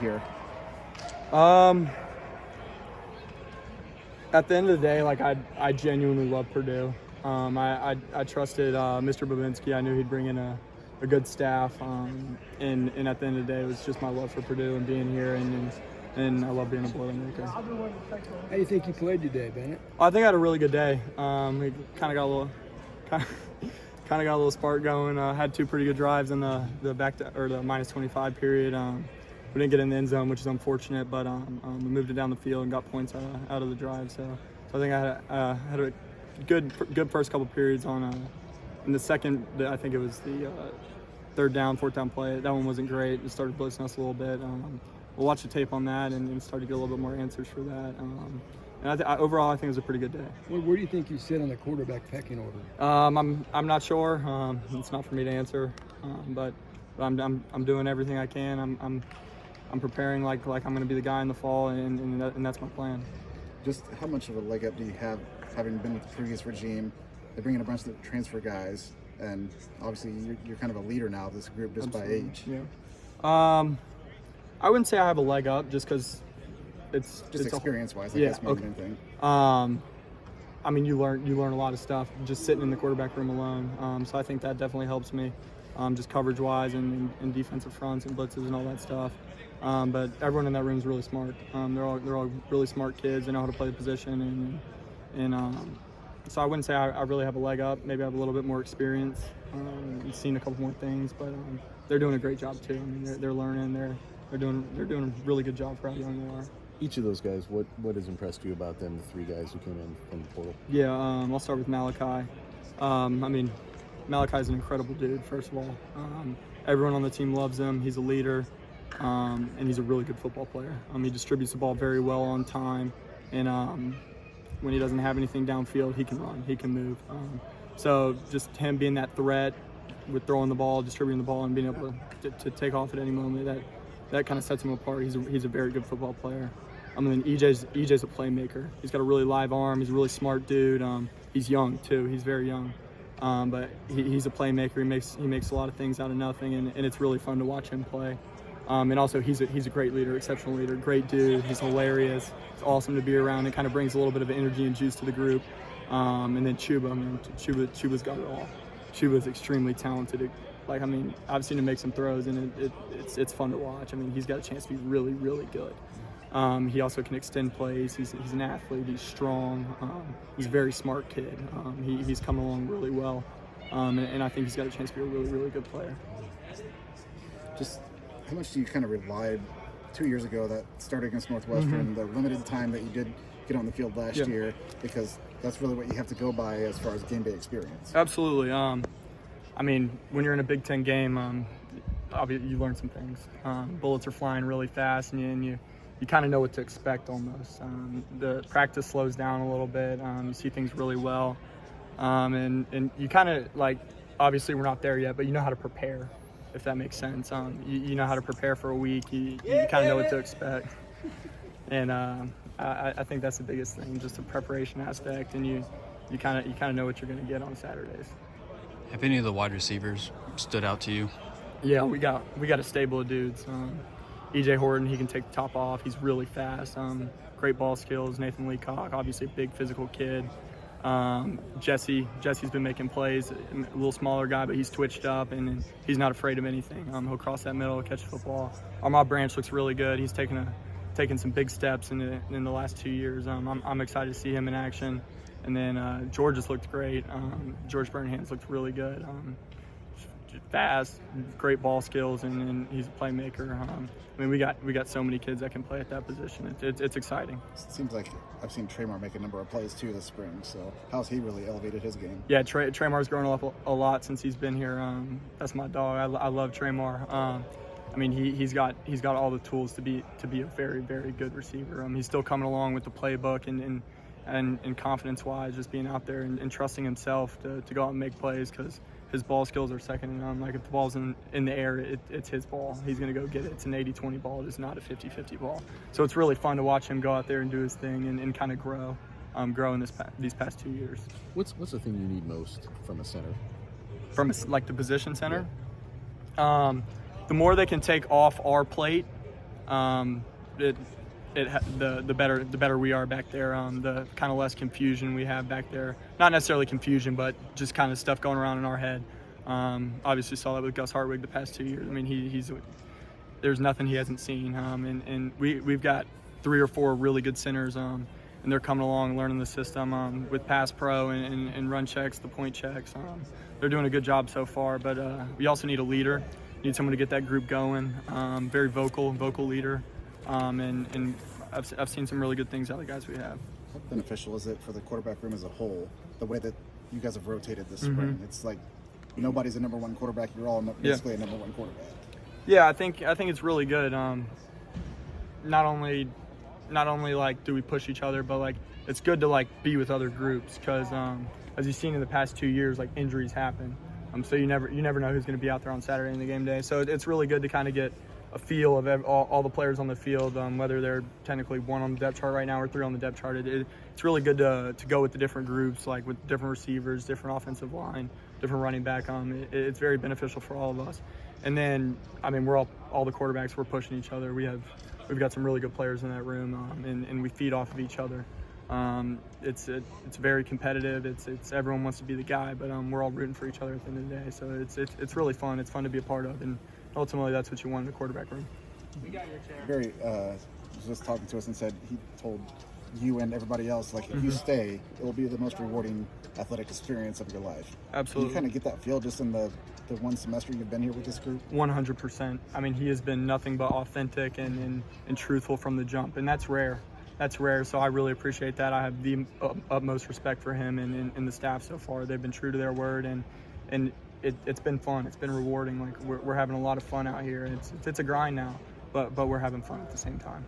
here? At the end of the day, like I genuinely love Purdue. I trusted Mr. Babinski. I knew he'd bring in a good staff, and at the end of the day, it was just my love for Purdue and being here, and I love being a Boilermaker. How do you think you played today, Bennett? I think I had a really good day. We kind of got a little spark going. Had two pretty good drives in the minus 25 period. We didn't get in the end zone, which is unfortunate, but we moved it down the field and got points out of the drive. So I think I had a good first couple periods on. In the second, I think it was the fourth down play. That one wasn't great. It started blitzing us a little bit. We'll watch the tape on that and start to get a little bit more answers for that. And overall, I think it was a pretty good day. Where do you think you sit on the quarterback pecking order? I'm not sure. It's not for me to answer, but I'm doing everything I can. I'm preparing like I'm going to be the guy in the fall, and that's my plan. Just how much of a leg up do you have having been with the previous regime? They bring in a bunch of transfer guys, and obviously you're kind of a leader now of this group just Absolutely. by age. Yeah. I wouldn't say I have a leg up just because it's experience-wise. I yeah, guess more okay. than anything. I mean, you learn a lot of stuff just sitting in the quarterback room alone. So I think that definitely helps me, just coverage-wise and defensive fronts and blitzes and all that stuff. But everyone in that room is really smart. They're all really smart kids. They know how to play the position, and so I wouldn't say I really have a leg up. Maybe I have a little bit more experience. Seen a couple more things, but they're doing a great job too. I mean, they're learning. They're doing a really good job for how young they are. Each of those guys, what has impressed you about them? The three guys who came in from the portal. Yeah, I'll start with Malachi. I mean, Malachi's an incredible dude. First of all, everyone on the team loves him. He's a leader. And he's a really good football player. He distributes the ball very well on time, and when he doesn't have anything downfield, he can run, he can move. So just him being that threat with throwing the ball, distributing the ball, and being able to take off at any moment, that kind of sets him apart. He's a very good football player. And then EJ's a playmaker. He's got a really live arm. He's a really smart dude. He's young too. He's very young. But he's a playmaker. He makes a lot of things out of nothing, and it's really fun to watch him play. And also, he's a great leader, exceptional leader, great dude. He's hilarious. It's awesome to be around. It kind of brings a little bit of energy and juice to the group. And then Chuba, Chuba's got it all. Chuba's extremely talented. I've seen him make some throws, and it's fun to watch. I mean, he's got a chance to be really, really good. He also can extend plays. He's an athlete. He's strong. He's a very smart kid. He's coming along really well. And I think he's got a chance to be a really, really good player. Just how much do you kind of rely 2 years ago that started against Northwestern, the limited time that you did get on the field last year, because that's really what you have to go by as far as game day experience? Absolutely. I mean, when you're in a Big Ten game, obviously you learn some things. Bullets are flying really fast, and you kind of know what to expect almost. The practice slows down a little bit. You see things really well. And you kind of, obviously we're not there yet, but you know how to prepare, if that makes sense. You know how to prepare for a week. You kind of know what to expect. And I think that's the biggest thing, just the preparation aspect, and you kind of know what you're going to get on Saturdays. Have any of the wide receivers stood out to you? Yeah, we got a stable of dudes. EJ Horton, he can take the top off. He's really fast. Great ball skills. Nathan Leacock, obviously a big physical kid. Jesse's been making plays. A little smaller guy, but he's twitched up, and he's not afraid of anything. He'll cross that middle, catch the football. Armand Branch looks really good. He's taken some big steps in the last 2 years. I'm excited to see him in action. And then George has looked great. George Burnham's looked really good. Fast, great ball skills, and he's a playmaker. I mean, we got so many kids that can play at that position. It's exciting. It seems like I've seen Traymar make a number of plays too this spring. So how's he really elevated his game? Yeah, Traymar's grown up a lot since he's been here. That's my dog. I love Traymar. I mean, he's got all the tools to be a very, very good receiver. He's still coming along with the playbook and confidence-wise, just being out there and trusting himself to go out and make plays, because his ball skills are second to none. If the ball's in the air, it's his ball. He's going to go get it. It's an 80-20 ball. It's not a 50-50 ball. So it's really fun to watch him go out there and do his thing and kind of grow in these past 2 years. What's the thing you need most from a center? From the position center? The more they can take off our plate, the better we are back there. The kind of less confusion we have back there. Not necessarily confusion, but just kind of stuff going around in our head. Obviously saw that with Gus Hartwig the past 2 years. I mean, there's nothing he hasn't seen. And we've got 3 or 4 really good centers. And they're coming along, learning the system with pass pro and run checks, the point checks. They're doing a good job so far, but we also need a leader. Need someone to get that group going. Very vocal leader. And I've seen some really good things out of the guys we have. How beneficial is it for the quarterback room as a whole, the way that you guys have rotated this spring? It's like nobody's a number 1 quarterback. You're all basically a number 1 quarterback. Yeah, I think it's really good. Not only like do we push each other, but like it's good to like be with other groups because as you've seen in the past 2 years, like injuries happen. So you never know who's going to be out there on Saturday in the game day. So it's really good to kind of get a feel of all the players on the field, whether they're technically 1 on the depth chart right now or 3 on the depth chart. It's really good to go with the different groups, like with different receivers, different offensive line, different running back. It's very beneficial for all of us. And then, I mean, we're all the quarterbacks, we're pushing each other. We've got some really good players in that room, and we feed off of each other. It's very competitive. It's everyone wants to be the guy, but we're all rooting for each other at the end of the day. So it's really fun. It's fun to be a part of, and ultimately that's what you want in the quarterback room. Barry was just talking to us and said he told you and everybody else, like, if you stay, it will be the most rewarding athletic experience of your life. Absolutely. You kind of get that feel just in the 1 semester you've been here with this group? 100%. I mean, he has been nothing but authentic and truthful from the jump, and that's rare. So I really appreciate that. I have the utmost respect for him and the staff so far. They've been true to their word, and it's been fun. It's been rewarding. Like we're having a lot of fun out here. It's a grind now, but we're having fun at the same time.